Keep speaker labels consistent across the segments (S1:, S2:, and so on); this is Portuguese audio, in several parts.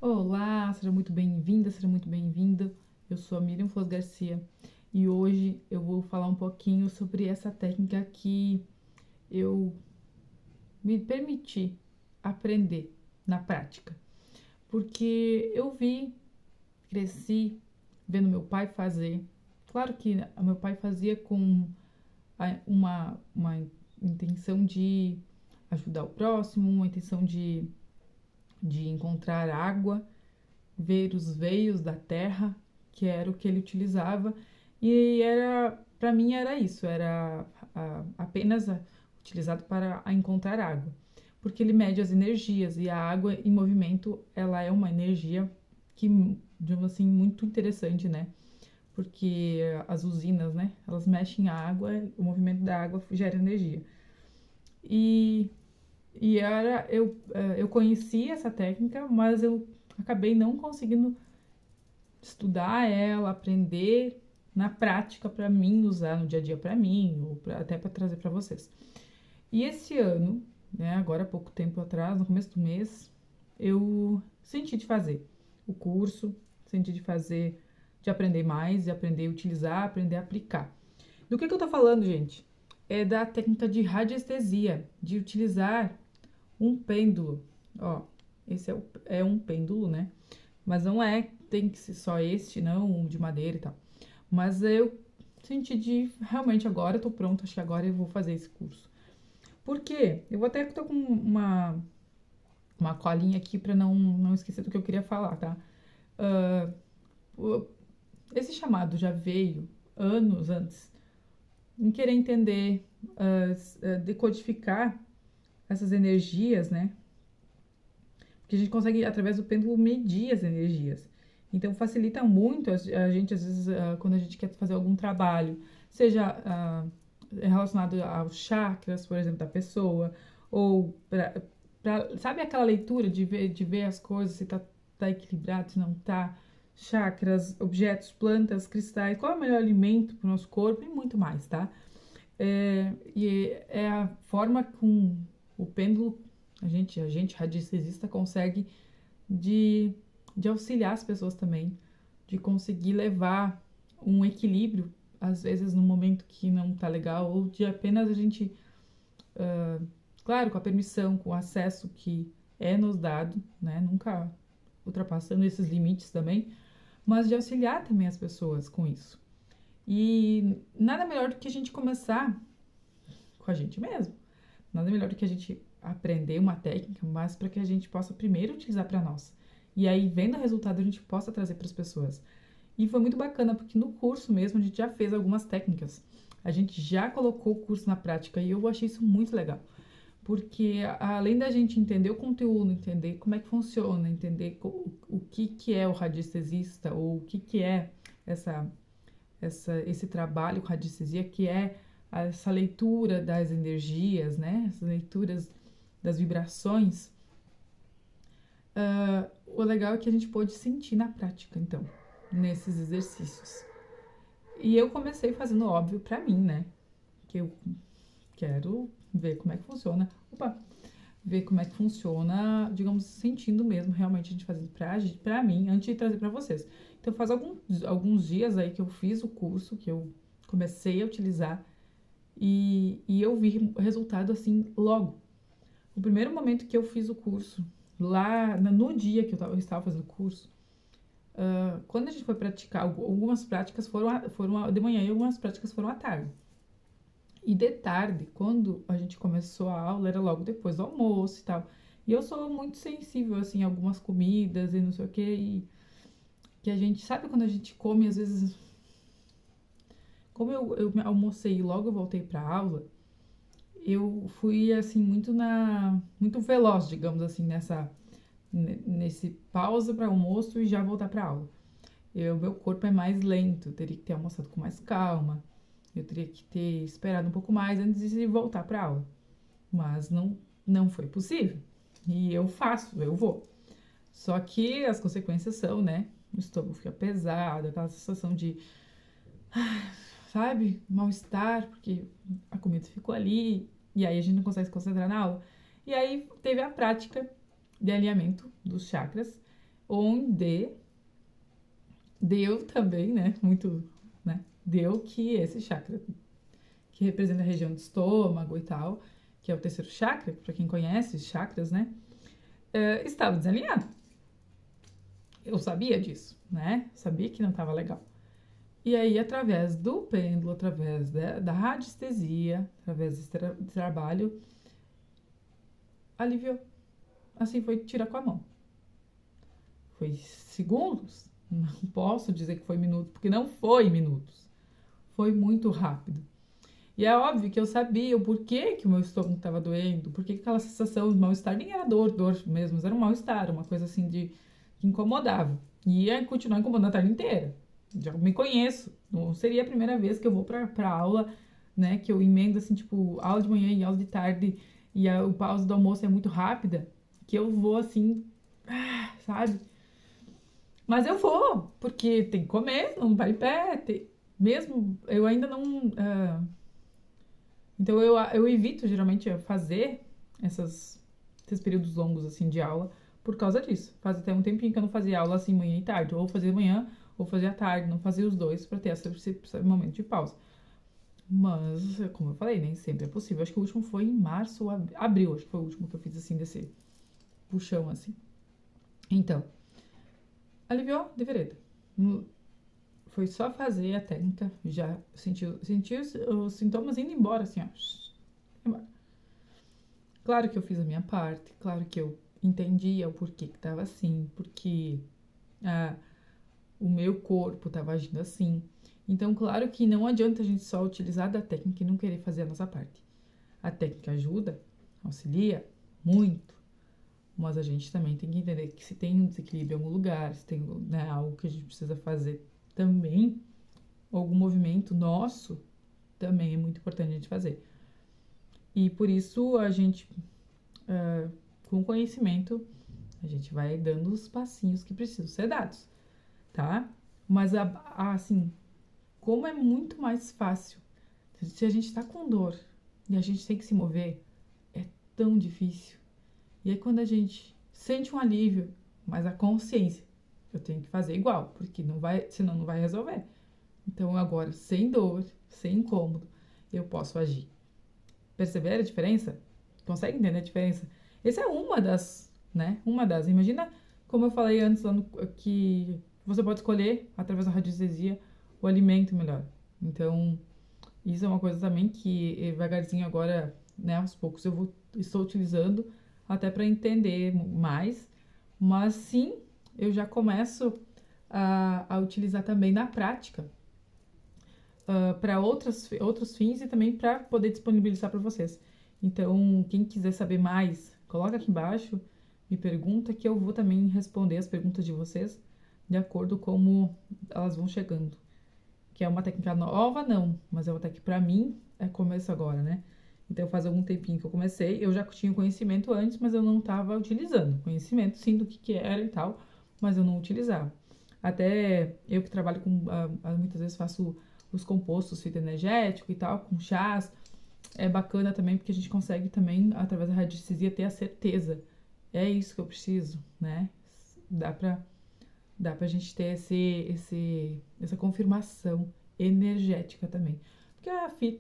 S1: Olá, seja muito bem-vinda, seja muito bem-vindo. Eu sou a Miriam Flores Garcia e hoje eu vou falar um pouquinho sobre essa técnica que eu me permiti aprender na prática. Porque eu cresci vendo meu pai fazer. Claro que meu pai fazia com uma intenção de ajudar o próximo, uma intenção de encontrar água, ver os veios da terra, que era o que ele utilizava, e era, para mim era isso, era apenas utilizado para encontrar água, porque ele mede as energias e a água em movimento, ela é uma energia que, digamos assim, muito interessante, né? Porque as usinas, né, elas mexem a água, o movimento da água gera energia. E, eu conheci essa técnica, mas eu acabei não conseguindo estudar ela, aprender na prática para mim, usar no dia a dia para mim, ou até para trazer para vocês. E esse ano, né, agora há pouco tempo atrás, no começo do mês, eu senti de fazer o curso, senti de fazer, de aprender mais, de aprender a utilizar, aprender a aplicar. Do que eu tô falando, gente? É da técnica de radiestesia, de utilizar um pêndulo. Ó, esse é um pêndulo, né? Mas não é, tem que ser só este, não, um de madeira e tal. Mas eu senti de, realmente agora eu tô pronta, acho que agora eu vou fazer esse curso. Por quê? Eu vou até tô com uma colinha aqui pra não esquecer do que eu queria falar, tá? Ah, esse chamado já veio anos antes em querer entender, decodificar essas energias, né? Porque a gente consegue, através do pêndulo, medir as energias. Então, facilita muito a gente, às vezes, quando a gente quer fazer algum trabalho, seja relacionado aos chakras, por exemplo, da pessoa, ou sabe aquela leitura de ver as coisas, se tá equilibrado, se não tá, chakras, objetos, plantas, cristais, qual é o melhor alimento para o nosso corpo e muito mais, tá? E é a forma com o pêndulo, a gente radiestesista consegue de, de auxiliar as pessoas também, de conseguir levar um equilíbrio, às vezes no momento que não tá legal, ou de apenas a gente, claro, com a permissão, com o acesso que é nos dado, né? Nunca ultrapassando esses limites também, mas de auxiliar também as pessoas com isso. E nada melhor do que a gente começar com a gente mesmo. Nada melhor do que a gente aprender uma técnica, mas para que a gente possa primeiro utilizar para nós. E aí, vendo o resultado, a gente possa trazer para as pessoas. E foi muito bacana, porque no curso mesmo a gente já fez algumas técnicas. A gente já colocou o curso na prática e eu achei isso muito legal. Porque além da gente entender o conteúdo, entender como é que funciona, entender o que é o radiestesista, ou o que é essa, esse trabalho com radiestesia, que é essa leitura das energias, né? Essas leituras das vibrações. O legal é que a gente pôde sentir na prática, então, nesses exercícios. E eu comecei fazendo óbvio pra mim, né? Que eu quero ver como é que funciona. Opa! Ver como é que funciona, digamos, sentindo mesmo realmente a gente fazendo pra mim, antes de trazer pra vocês. Então faz alguns dias aí que eu fiz o curso, que eu comecei a utilizar e eu vi o resultado assim logo. O primeiro momento que eu fiz o curso, lá no dia que eu estava fazendo o curso, quando a gente foi praticar, algumas práticas foram de manhã e algumas práticas foram à tarde. E de tarde, quando a gente começou a aula, era logo depois do almoço e tal. E eu sou muito sensível, assim, a algumas comidas e não sei o que. E que a gente, sabe quando a gente come, às vezes. Como eu almocei e logo eu voltei pra aula, eu fui, assim, muito veloz, digamos assim, nesse pausa para almoço e já voltar pra aula. Meu corpo é mais lento, eu teria que ter almoçado com mais calma. Eu teria que ter esperado um pouco mais antes de voltar para aula. Mas não foi possível. E eu vou. Só que as consequências são, né? O estômago fica pesado, aquela sensação de, sabe, mal-estar, porque a comida ficou ali, e aí a gente não consegue se concentrar na aula. E aí teve a prática de alinhamento dos chakras, onde deu também, né, muito, né, deu que esse chakra, que representa a região do estômago e tal, que é o terceiro chakra, para quem conhece os chakras, né, estava desalinhado. Eu sabia disso, né, sabia que não estava legal. E aí, através do pêndulo, através da radiestesia, através desse trabalho, aliviou. Assim foi tirar com a mão. Foi segundos, não posso dizer que foi minutos, porque não foi minutos. Foi muito rápido. E é óbvio que eu sabia o porquê que o meu estômago estava doendo, porque aquela sensação de mal-estar nem era dor mesmo, mas era um mal-estar, uma coisa assim que incomodava. E ia continuar incomodando a tarde inteira. Já me conheço, não seria a primeira vez que eu vou pra aula, né, que eu emendo assim, tipo, aula de manhã e aula de tarde, e o pausa do almoço é muito rápida, que eu vou assim, sabe? Mas eu vou, porque tem que comer, não vai em pé, mesmo eu ainda não. Então eu evito geralmente fazer esses períodos longos assim de aula por causa disso. Faz até um tempinho que eu não fazia aula assim manhã e tarde, ou fazia manhã ou fazia à tarde, não fazia os dois para ter esse momento de pausa. Mas, como eu falei, nem sempre é possível. Acho que o último foi em março ou abril, acho que foi o último que eu fiz assim desse puxão assim. Então, aliviou de vereda. Foi só fazer a técnica, já senti os sintomas indo embora, assim, ó. Embora. Claro que eu fiz a minha parte, claro que eu entendia o porquê que tava assim, porque o meu corpo tava agindo assim. Então, claro que não adianta a gente só utilizar da técnica e não querer fazer a nossa parte. A técnica ajuda, auxilia muito, mas a gente também tem que entender que se tem um desequilíbrio em algum lugar, se tem, né, algo que a gente precisa fazer também, algum movimento nosso, também é muito importante a gente fazer. E por isso a gente, com conhecimento, a gente vai dando os passinhos que precisam ser dados, tá? Mas assim, como é muito mais fácil, se a gente tá com dor e a gente tem que se mover, é tão difícil. E aí quando a gente sente um alívio, mas a consciência, eu tenho que fazer igual, porque não vai, senão não vai resolver. Então agora, sem dor, sem incômodo, eu posso agir. Perceber a diferença? Consegue entender a diferença? Essa é uma das, né? Uma das. Imagina, como eu falei antes, lá que você pode escolher, através da radiestesia, o alimento melhor. Então, isso é uma coisa também que devagarzinho agora, né, aos poucos estou utilizando até para entender mais, mas sim, eu já começo a utilizar também na prática para outros fins e também para poder disponibilizar para vocês. Então, quem quiser saber mais, coloca aqui embaixo, me pergunta que eu vou também responder as perguntas de vocês de acordo com como elas vão chegando. Que é uma técnica nova, não, mas é uma técnica para mim é começo agora, né? Então faz algum tempinho que eu comecei, eu já tinha conhecimento antes, mas eu não estava utilizando. Conhecimento sim do que era e tal, mas eu não utilizava. Até eu que trabalho com, muitas vezes faço os compostos fitoenergético e tal, com chás, é bacana também porque a gente consegue também, através da radiestesia, ter a certeza. É isso que eu preciso, né? Dá pra gente ter essa confirmação energética também. Porque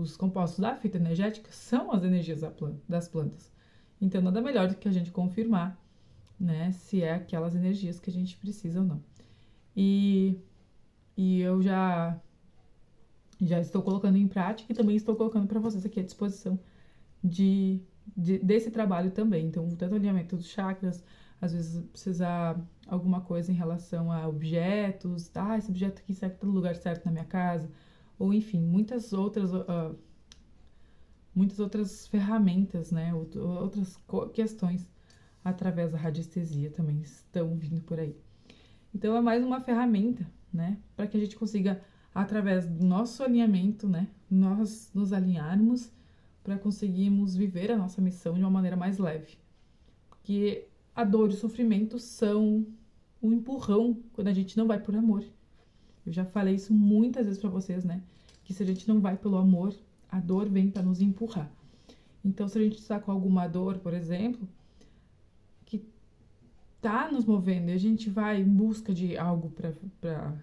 S1: os compostos da fitoenergética são as energias das plantas. Então, nada melhor do que a gente confirmar, né, se é aquelas energias que a gente precisa ou não. E eu já estou colocando em prática e também estou colocando para vocês aqui à disposição desse trabalho também. Então, tanto o alinhamento dos chakras, às vezes precisar alguma coisa em relação a objetos, esse objeto aqui serve no lugar certo na minha casa, ou enfim, muitas outras ferramentas, né, outras questões através da radiestesia também estão vindo por aí. Então é mais uma ferramenta, né, para que a gente consiga, através do nosso alinhamento, né, nós nos alinharmos para conseguirmos viver a nossa missão de uma maneira mais leve. Porque a dor e o sofrimento são um empurrão quando a gente não vai por amor. Eu já falei isso muitas vezes para vocês, né? Que se a gente não vai pelo amor, a dor vem para nos empurrar. Então, se a gente está com alguma dor, por exemplo, que tá nos movendo e a gente vai em busca de algo para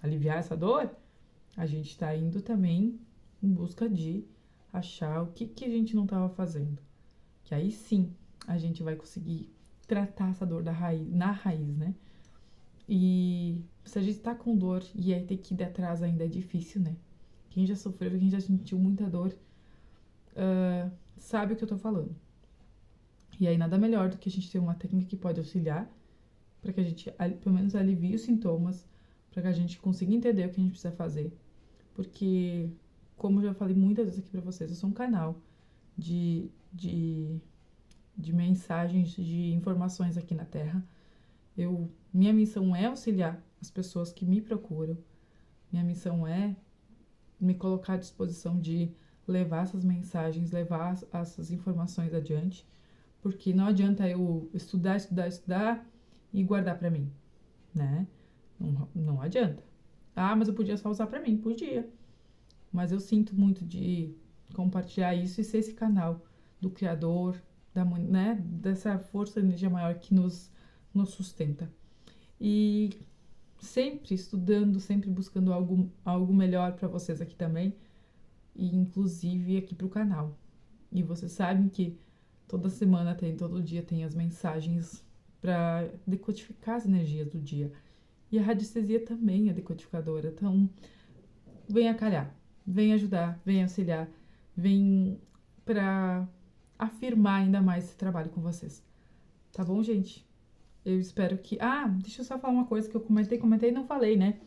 S1: aliviar essa dor, a gente está indo também em busca de achar o que a gente não estava fazendo. Que aí sim a gente vai conseguir tratar essa dor na raiz, né? E se a gente tá com dor e aí ter que ir atrás ainda é difícil, né? Quem já sofreu, quem já sentiu muita dor, sabe o que eu tô falando. E aí nada melhor do que a gente ter uma técnica que pode auxiliar para que a gente, pelo menos, alivie os sintomas, para que a gente consiga entender o que a gente precisa fazer. Porque, como eu já falei muitas vezes aqui para vocês, eu sou um canal de mensagens, de informações aqui na Terra. Minha missão é auxiliar as pessoas que me procuram. Minha missão é me colocar à disposição de levar essas mensagens, levar essas informações adiante. Porque não adianta eu estudar e guardar pra mim, né? Não adianta. Ah, mas eu podia só usar pra mim. Podia. Mas eu sinto muito de compartilhar isso e ser esse canal do Criador, né? Dessa força de energia maior que nos sustenta. E sempre estudando, sempre buscando algo melhor para vocês aqui também, e inclusive aqui pro canal. E vocês sabem que toda semana todo dia tem as mensagens para decodificar as energias do dia. E a radiestesia também é decodificadora. Então, vem calhar, vem ajudar, vem auxiliar, vem para afirmar ainda mais esse trabalho com vocês. Tá bom, gente? Eu espero que... Ah, deixa eu só falar uma coisa que eu comentei e não falei, né?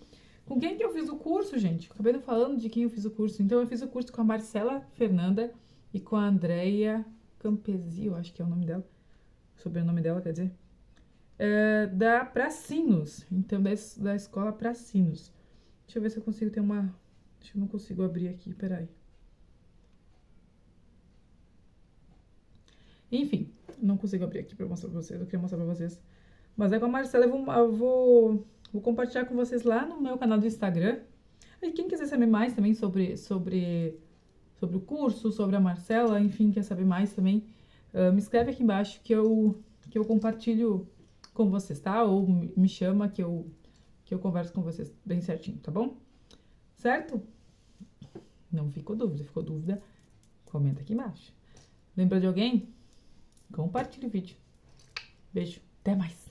S1: Com quem que eu fiz o curso, gente? Acabei não falando de quem eu fiz o curso. Então, eu fiz o curso com a Marcela Fernanda e com a Andrea Campesi, eu acho que é o nome dela. Sobrenome dela, quer dizer. Da Pracinos. Então, da escola Pracinos. Deixa eu ver se eu consigo ter uma... Deixa eu não consigo abrir aqui, peraí. Enfim, não consigo abrir aqui pra mostrar pra vocês. Eu queria mostrar pra vocês. Mas com a Marcela eu vou compartilhar com vocês lá no meu canal do Instagram. E quem quiser saber mais também sobre o curso, sobre a Marcela, enfim, quer saber mais também, me escreve aqui embaixo que eu compartilho com vocês, tá? Ou me chama que eu converso com vocês bem certinho, tá bom? Certo? Não ficou dúvida, comenta aqui embaixo. Lembra de alguém? Compartilhe o vídeo. Beijo, até mais!